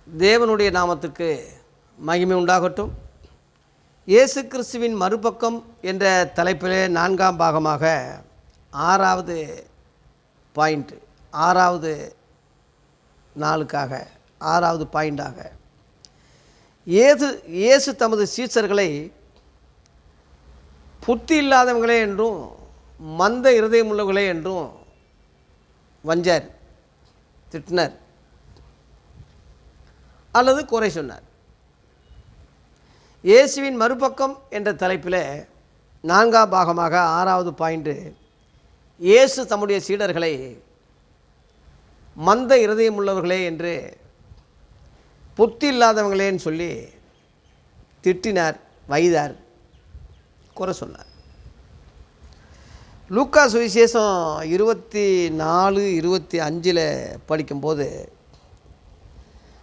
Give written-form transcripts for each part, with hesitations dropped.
தேவனுடைய நாமத்துக்கு மகிமை உண்டாகட்டும். இயேசு கிறிஸ்துவின் மறுபக்கம் என்ற தலைப்பிலே 4ஆம் பாகமாக 6வது பாயிண்ட், 6வது நாளுக்காக 6வது பாயிண்டாக இயேசு தமது சீசர்களை புத்தி இல்லாதவங்களே என்றும் மந்த இருதயமுள்ளவர்களே என்றும் வஞ்சார், திட்டினார் அல்லது குறை சொன்னார். இயேசுவின் மறுபக்கம் என்ற தலைப்பில் 4ஆம் பாகமாக 6வது பாயிண்ட்டு, இயேசு தம்முடைய சீடர்களை மந்த இருதயமுள்ளவர்களே என்று புத்தி இல்லாதவங்களேன்னு சொல்லி திட்டினார், வைதார், குறை சொன்னார். லூக்கா சுவிசேஷம் 24:25 படிக்கும்போது,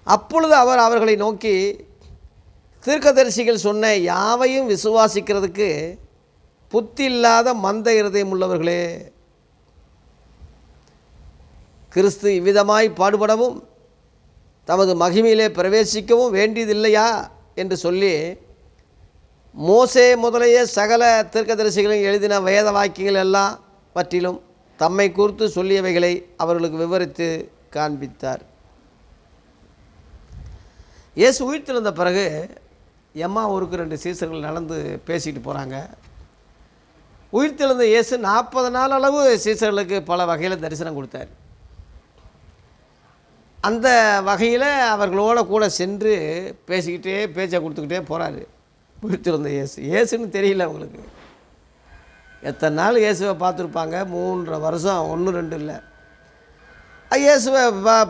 அப்பொழுது அவர் அவர்களை நோக்கி, தீர்க்கதரிசிகள் சொன்ன யாவையும் விசுவாசிக்கிறதுக்கு புத்தி இல்லாத மந்த இருதயம் உள்ளவர்களே, கிறிஸ்து இவ்விதமாய் பாடுபடவும் தமது மகிமையிலே பிரவேசிக்கவும் வேண்டியதில்லையா என்று சொல்லி மோசே முதலைய சகல தீர்க்கதரிசிகளும் எழுதின வேத வாக்கியங்கள் எல்லாம் பற்றிலும் தம்மை குறித்து சொல்லியவைகளை அவர்களுக்கு விவரித்து காண்பித்தார். இயேசு உயிர்த்தெழுந்த பிறகு எம்மா ஊருக்கு 2 சீசர்கள் நடந்து பேசிக்கிட்டு போகிறாங்க. உயிர்த்தெழுந்த இயேசு 40 நாள் அளவு சீசர்களுக்கு பல வகையில் தரிசனம் கொடுத்தார். அந்த வகையில் அவர்களோட கூட சென்று பேசிக்கிட்டே பேச்சை கொடுத்துக்கிட்டே போகிறாரு. உயிர்த்தெழுந்த இயேசுன்னு தெரியல அவங்களுக்கு. எத்தனை நாள் இயேசுவை பார்த்துருப்பாங்க? 3.5 வருஷம், 1-2 இல்லை. இயேசுவை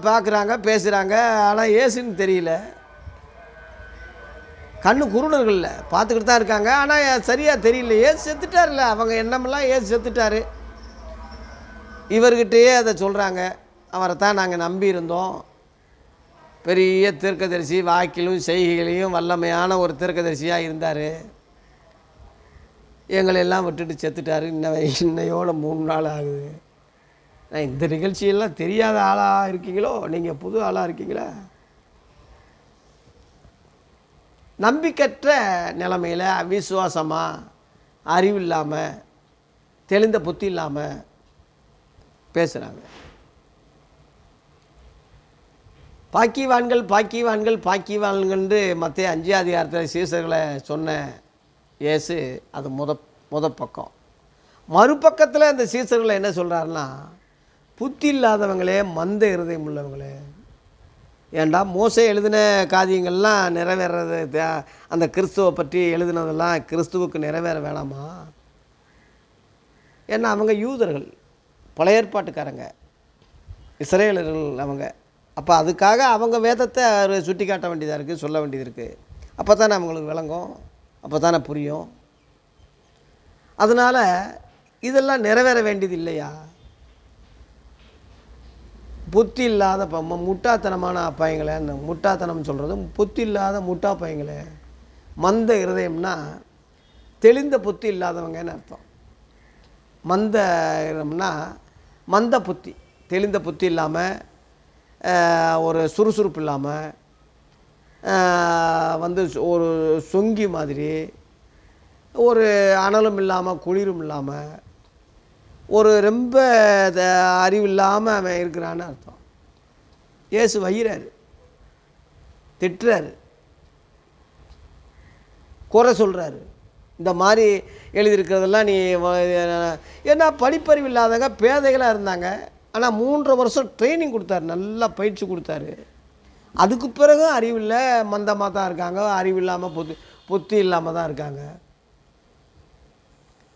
பார்க்குறாங்க, பேசுகிறாங்க, ஆனால் இயேசுன்னு தெரியல. கண்ணு குருடர்கள்ல பார்த்துக்கிட்டு தான் இருக்காங்க, ஆனால் சரியாக தெரியல. ஏசு செத்துட்டார்ல, அவங்க எண்ணமெல்லாம் ஏசு செத்துட்டார். இவர்கிட்டயே அதை சொல்கிறாங்க, அவரை தான் நாங்கள் நம்பி இருந்தோம், பெரிய தீர்க்கதரிசி, வாக்கிலும் செய்கைகளையும் வல்லமையான ஒரு தீர்க்கதரிசியாக இருந்தார், எங்களெல்லாம் விட்டுட்டு செத்துட்டார், இன்னையோட 3 நாள் ஆகுது. இந்த நிகழ்ச்சியெல்லாம் தெரியாத ஆளாக இருக்கீங்களோ, நீங்கள் புது ஆளாக இருக்கீங்களா? நம்பிக்கற்ற நிலைமையில் அவிசுவாசமாக, அறிவு இல்லாமல், தெளிந்த புத்தி இல்லாமல் பேசுகிறாங்க. பாக்கிவான்கள் பாக்கிவான்கள் பாக்கிவான்கள்ன்று மத்திய 5 அதிகாரத்தில் சீசர்களை சொன்ன இயேசு அது முத பக்கம். மறுபக்கத்தில் அந்த சீசர்களை என்ன சொல்கிறாருன்னா, புத்தி இல்லாதவங்களே, மந்த இருதயம் உள்ளவங்களே. ஏண்டா மோசே எழுதின காரியங்கள்லாம் நிறைவேறது, அந்த கிறிஸ்துவை பற்றி எழுதினதெல்லாம் கிறிஸ்துவுக்கு நிறைவேற வேணாமா? ஏன்னா அவங்க யூதர்கள், பழைய ஏற்பாட்டுக்காரங்க, இஸ்ரேலர்கள் அவங்க. அப்போ அதுக்காக அவங்க வேதத்தை சுட்டி காட்ட வேண்டியதாக இருக்குது, சொல்ல வேண்டியது இருக்குது. அப்போ தானே அவங்களுக்கு விளங்கும், அப்போ தானே புரியும். அதனால் இதெல்லாம் நிறைவேற வேண்டியது இல்லையா? புத்தி இல்லாத முட்டாத்தனமான பையங்களே, அந்த முட்டாத்தனம் சொல்கிறது புத்தி இல்லாத முட்டா பையங்களே. மந்த இருதயம்னா தெளிந்த புத்தி இல்லாதவங்கன்னு அர்த்தம். மந்த இருதயம்னா மந்த புத்தி, தெளிந்த புத்தி இல்லாமல், ஒரு சுறுசுறுப்பு இல்லாமல், ஒரு சொங்கி மாதிரி, ஒரு அனலும் இல்லாமல் குளிரும் இல்லாமல், ஒரு ரொம்ப அறிவு இல்லாமல் அவன் இருக்கிறான்னு அர்த்தம். இயேசு வைகிறாரு, திட்டுறாரு, குறை சொல்கிறாரு. இந்த மாதிரி எழுதியிருக்கிறதெல்லாம் நீ ஏன்னா படிப்பறிவு இல்லாதவங்க பேதைகளாக இருந்தாங்க. ஆனால் 3.5 வருஷம் ட்ரைனிங் கொடுத்தாரு, நல்லா பயிற்சி கொடுத்தாரு. அதுக்கு பிறகு அறிவில்லை, மந்தமாக தான் இருக்காங்க, அறிவு இல்லாமல் புத்தி இல்லாமல் தான் இருக்காங்க.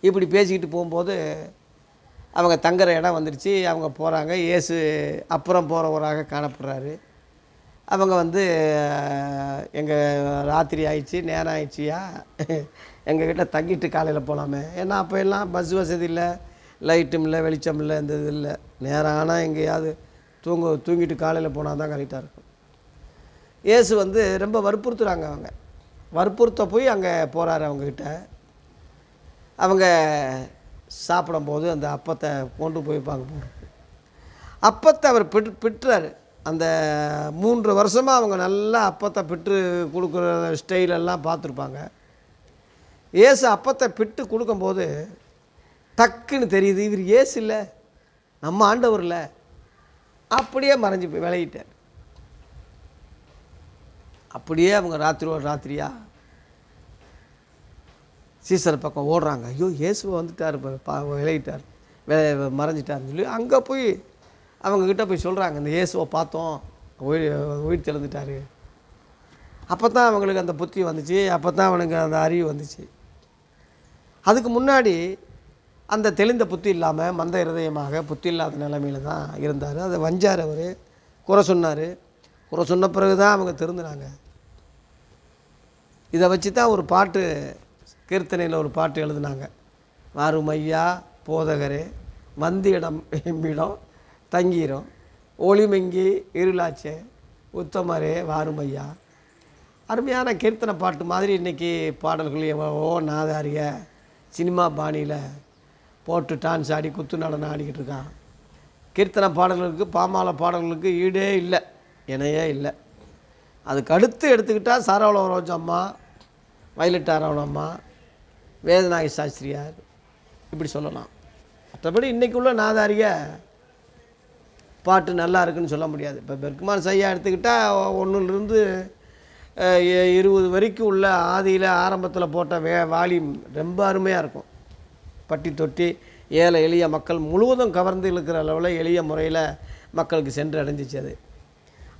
இப்படி பேசிக்கிட்டு போகும்போது அவங்க தங்குற இடம் வந்துடுச்சு. அவங்க போகிறாங்க. இயேசு அப்புறம் போகிறவராக காணப்படுறாரு. அவங்க எங்கள் ராத்திரி ஆயிடுச்சு, நேரம் ஆயிடுச்சியா, எங்கள் வீட்டில் தங்கிட்டு காலையில் போகலாமே. ஏன்னா அப்போ எல்லாம் பஸ் வசதி இல்லை, லைட்டும் இல்லை, வெளிச்சம் இல்லை, இந்த இது இல்லை. நேரம் ஆனால் எங்கேயாவது தூங்கிட்டு காலையில் போனால் தான் கரெக்டாக இருக்கும். இயேசு ரொம்ப வற்புறுத்துகிறாங்க. அவங்க வற்புறுத்த போய் அங்கே போகிறாரு அவங்கக்கிட்ட. அவங்க சாப்பிடும்போது அந்த அப்பத்தை கொண்டு போய் அப்பத்தை அவர் பிட்டுறாரு. அந்த 3 வருஷமாக அவங்க நல்லா அப்பத்தை பிட்டு கொடுக்குற ஸ்டைலெல்லாம் பார்த்துருப்பாங்க. இயேசு அப்பத்தை பிட்டு கொடுக்கும்போது டக்குன்னு தெரியுது, இவர் இயேசு இல்லை, நம்ம ஆண்டவர் இல்லை. அப்படியே மறைஞ்சு போய் விலகிட்டார். அப்படியே அவங்க ராத்திரியா சீசர் பக்கம் ஓடுறாங்க. ஐயோ, இயேசுவை வந்துட்டார், விலகிட்டார், மறைஞ்சிட்டார்னு சொல்லி அங்கே போய் அவங்கக்கிட்ட போய் சொல்கிறாங்க, இந்த இயேசுவை பார்த்தோம், உயிர் தெழுந்துட்டார். அப்போ தான் அவங்களுக்கு அந்த புத்தி வந்துச்சு, அப்போ தான் அவனுக்கு அந்த அறிவு வந்துச்சு. அதுக்கு முன்னாடி அந்த தெளிந்த புத்தி இல்லாமல் மந்த இருதயமாக புத்தி இல்லாத நிலைமையில் தான் இருந்தார். அதை வஞ்சார், அவர் குறை சொன்னார். குறை சொன்ன பிறகு தான் அவங்க திருந்தினாங்க. இதை வச்சு தான் ஒரு பாட்டு, கீர்த்தனையில் ஒரு பாட்டு எழுதுனாங்க. வாரும் ஐயா போதகரே, வந்தியிடம் எம்மிடம் தங்கிரும், ஒளிமெங்கி இருளாச்சே உத்தமரே வாரும் ஐயா. அருமையான கீர்த்தனை பாட்டு மாதிரி இன்றைக்கி பாடல்கள் எவ்வளவோ நாதாரிய சினிமா பாணியில் போட்டு டான்ஸ் ஆடி குத்து நடனம் ஆடிக்கிட்டு இருக்கான். கீர்த்தனை பாடல்களுக்கு, பாமாலை பாடல்களுக்கு ஈடே இல்லை, இணையே இல்லை. அதுக்கு அடுத்து எடுத்துக்கிட்டால் சாரவள ரோஜம்மா, வயலட் ஆரவணம்மா, வேதநாயகி சாஸ்திரியார், இப்படி சொல்லலாம். மற்றபடி இன்றைக்கி உள்ள நாதாரிய பாட்டு நல்லா இருக்குன்னு சொல்ல முடியாது. இப்போ பெர்க்மான் சையா எடுத்துக்கிட்டால் 1லிருந்து 20 வரைக்கும் உள்ள ஆதியில் ஆரம்பத்தில் போட்ட வால்யூம் ரொம்ப அருமையாக இருக்கும். பட்டி தொட்டி ஏழை எளிய மக்கள் முழுவதும் கவர்ந்து இழுக்கிற அளவில் எளிய முறையில் மக்களுக்கு சென்று அடைஞ்சிச்சு. அது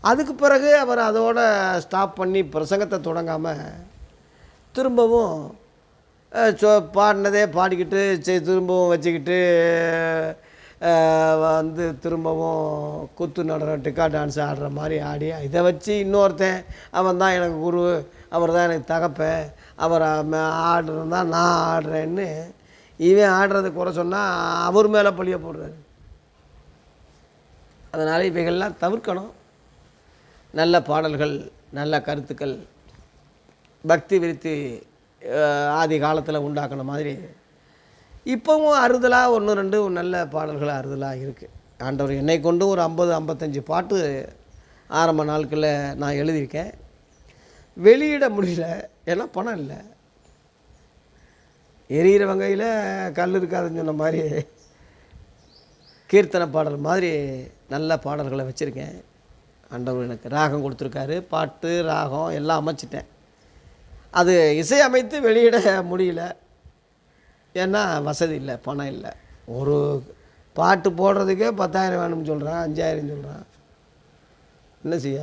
அதுக்கு பிறகு அவர் அதோட ஸ்டாப் பண்ணி பிரசங்கத்தை தொடங்காமல் திரும்பவும் பாடினதே பாடிக்கிட்டு திரும்பவும் வச்சுக்கிட்டு வந்து திரும்பவும் குத்து நடனம் டிக்கா டான்ஸ் ஆடுற மாதிரி ஆடி, இதை வச்சு இன்னொருத்தன் அவன் தான் எனக்கு குரு, அவர் தான் எனக்கு தகப்பேன், அவர் ஆடுறது தான் நான் ஆடுறேன்னு இவன் ஆடுறது குறை சொன்னால் அவர் மேலே பழிய போடுறாரு. அதனால் இவைகள்லாம் தவிர்க்கணும். நல்ல பாடல்கள், நல்ல கருத்துக்கள், பக்தி விருத்தி ஆதி காலத்தில் உண்டாக்குன மாதிரி இப்போவும் அறுதலாக 1-2 நல்ல பாடல்கள் அறுதலாக இருக்குது. ஆண்டவர் என்னை கொண்டு ஒரு 50-55 பாட்டு ஆரம்ப நாட்களில் நான் எழுதியிருக்கேன். வெளியிட முடியல, ஏன்னா பணம் இல்லை. எரியிற வகையில் கல் இருக்காதுன்னு சொன்ன மாதிரி கீர்த்தனை பாடல் மாதிரி நல்ல பாடல்களை வச்சுருக்கேன். ஆண்டவர் எனக்கு ராகம் கொடுத்துருக்காரு, பாட்டு ராகம் எல்லாம் அமைச்சிட்டேன். அது இசை அமைத்து வெளியிட முடியல, ஏன்னா வசதி இல்லை, பணம் இல்லை. ஒரு பாட்டு போடுறதுக்கே 10,000 வேணும்னு சொல்கிறான், 5,000 சொல்கிறான். என்ன செய்ய?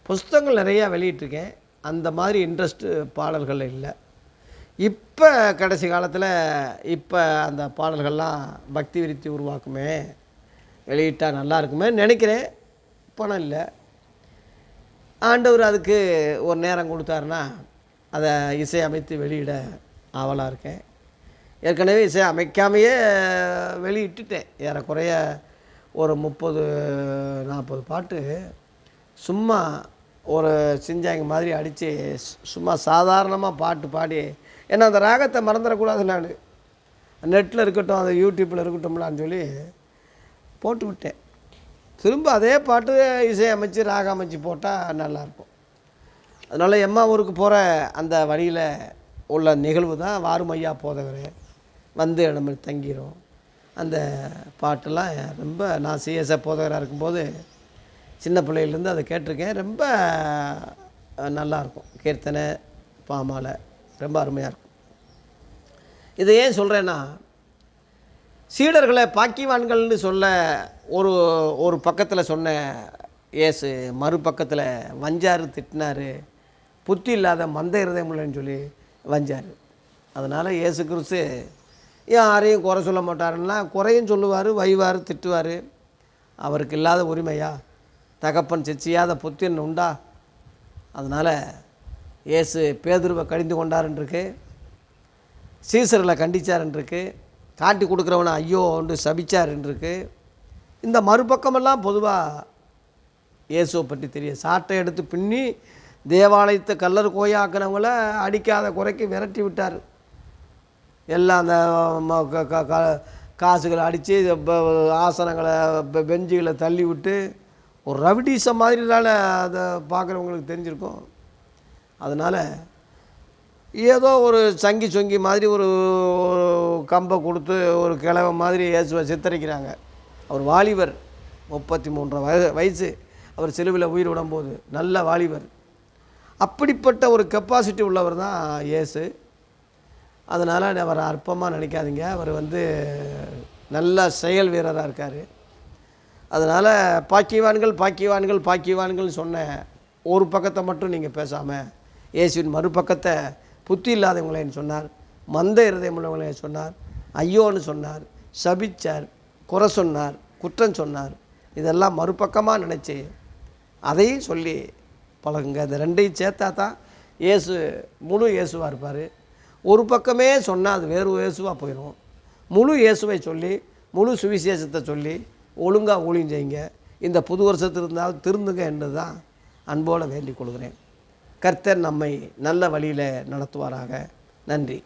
புஸ்தகங்கள் நிறையா வெளியிட்டிருக்கேன், அந்த மாதிரி இன்ட்ரெஸ்ட்டு பாடல்கள் இல்லை. இப்போ கடைசி காலத்தில் இப்போ அந்த பாடல்கள்லாம் பக்தி விருத்தி உருவாக்குமே, வெளியிட்டால் நல்லா இருக்குமே நினைக்கிறேன். பணம் இல்லை. ஆண்டவர் அதுக்கு ஒரு நேரம் கொடுத்தாருன்னா அதை இசை அமைத்து வெளியிட ஆவலாக இருக்கேன். ஏற்கனவே இசை அமைக்காமையே வெளியிட்டுட்டேன். ஏறக்குறைய ஒரு 30-40 பாட்டு சும்மா ஒரு சிஞ்சாங்க மாதிரி அடித்து சும்மா சாதாரணமாக பாட்டு பாடி, ஏன்னா அந்த ராகத்தை மறந்துடக்கூடாது, நான் நெட்டில் இருக்கட்டும், அது யூடியூப்பில் இருக்கட்டும்லான்னு சொல்லி போட்டு விட்டேன். திரும்ப அதே பாட்டு இசை அமைச்சு ராகம் அமைச்சு போட்டால் நல்லாயிருக்கும். அதனால் எம்மா ஊருக்கு போகிற அந்த வழியில் உள்ள நிகழ்வு தான் வாரும் ஐயா போதகரே, வந்து நம்ம தங்கிரும். அந்த பாட்டெல்லாம் ரொம்ப நான் சிஎஸ்ஐ போதகராக இருக்கும்போது சின்ன பிள்ளையிலேருந்து அதை கேட்டிருக்கேன். ரொம்ப நல்லாயிருக்கும். கீர்த்தனை பாமாலை ரொம்ப அருமையாக இருக்கும். இதை ஏன் சொல்கிறேன்னா, சீடர்களை பாக்கிவான்கள்னு சொல்ல ஒரு பக்கத்தில் சொன்ன இயேசு மறுபக்கத்தில் வஞ்சாரு, திட்டினார், புத்தி இல்லாத மந்த இருதயம் இல்லைன்னு சொல்லி வஞ்சார். அதனால் இயேசு கிறிஸ்து யாரையும் குறை சொல்ல மாட்டாருன்னா குறையும் சொல்லுவார், வைவார், திட்டுவார். அவருக்கு இல்லாத உரிமையா? தகப்பன் செச்சியாத புத்தின்னு உண்டா? அதனால் இயேசு பேதுருவை கடிந்து கொண்டாருன்றிருக்கு, சீசர்களை கண்டிச்சாருன்றிருக்கு, காட்டி கொடுக்குறவனை ஐயோ ஒன்று சபிச்சாருன்றிருக்கு. இந்த மறுபக்கமெல்லாம் பொதுவாக இயேசுவை பற்றி தெரியும். சாட்டை எடுத்து பின்னி தேவாலயத்தை கல்லர் கோயாக்கினவங்கள அடிக்காத குறைக்கு விரட்டி விட்டார். எல்லாம் அந்த காசுகளை அடித்து ஆசனங்களை பெஞ்சுகளை தள்ளி விட்டு ஒரு ரவுடிசம் மாதிரி தானே அதை பார்க்குறவங்களுக்கு தெரிஞ்சிருக்கும். அதனால் ஏதோ ஒரு சங்கி சொங்கி மாதிரி ஒரு கம்பை கொடுத்து ஒரு கிழவை மாதிரி இயேசுவை சித்தரிக்கிறாங்க. அவர் வாலிபர், 33 வயசு, அவர் சிலுவையில் உயிர் விடும்போது நல்ல வாலிபர். அப்படிப்பட்ட ஒரு கெப்பாசிட்டி உள்ளவர் தான் இயேசு. அதனால் அவரை அற்பமாக நினைக்காதீங்க. அவர் நல்ல செயல் வீரராக இருக்கார். அதனால் பாக்கியவான்கள் பாக்கியவான்கள் பாக்கியவான்கள் சொன்ன ஒரு பக்கத்தை மட்டும் நீங்கள் பேசாமல் இயேசுவின் மறுபக்கத்தை புத்தி இல்லாதவங்களேன்னு சொன்னார், மந்த இருதயம் உள்ளவங்களே சொன்னார், ஐயோன்னு சொன்னார், சபிச்சார், குறை சொன்னார், குற்றம் சொன்னார். இதெல்லாம் மறுபக்கமாக நினச்சி அதையும் சொல்லி பழகுங்க. இந்த ரெண்டையும் சேர்த்தா தான் இயேசு முழு இயேசுவாக இருப்பார். ஒரு பக்கமே சொன்னால் அது வேறு இயேசுவாக போயிடும். முழு இயேசுவை சொல்லி முழு சுவிசேஷத்தை சொல்லி ஒழுங்காக ஊழியம் செய்யுங்க. இந்த புது வருஷத்தில் இருந்தால் திருந்துங்க என்று தான் அன்போடு வேண்டிக் கொள்கிறேன். கர்த்தர் நம்மை நல்ல வழியில் நடத்துவாராக. நன்றி.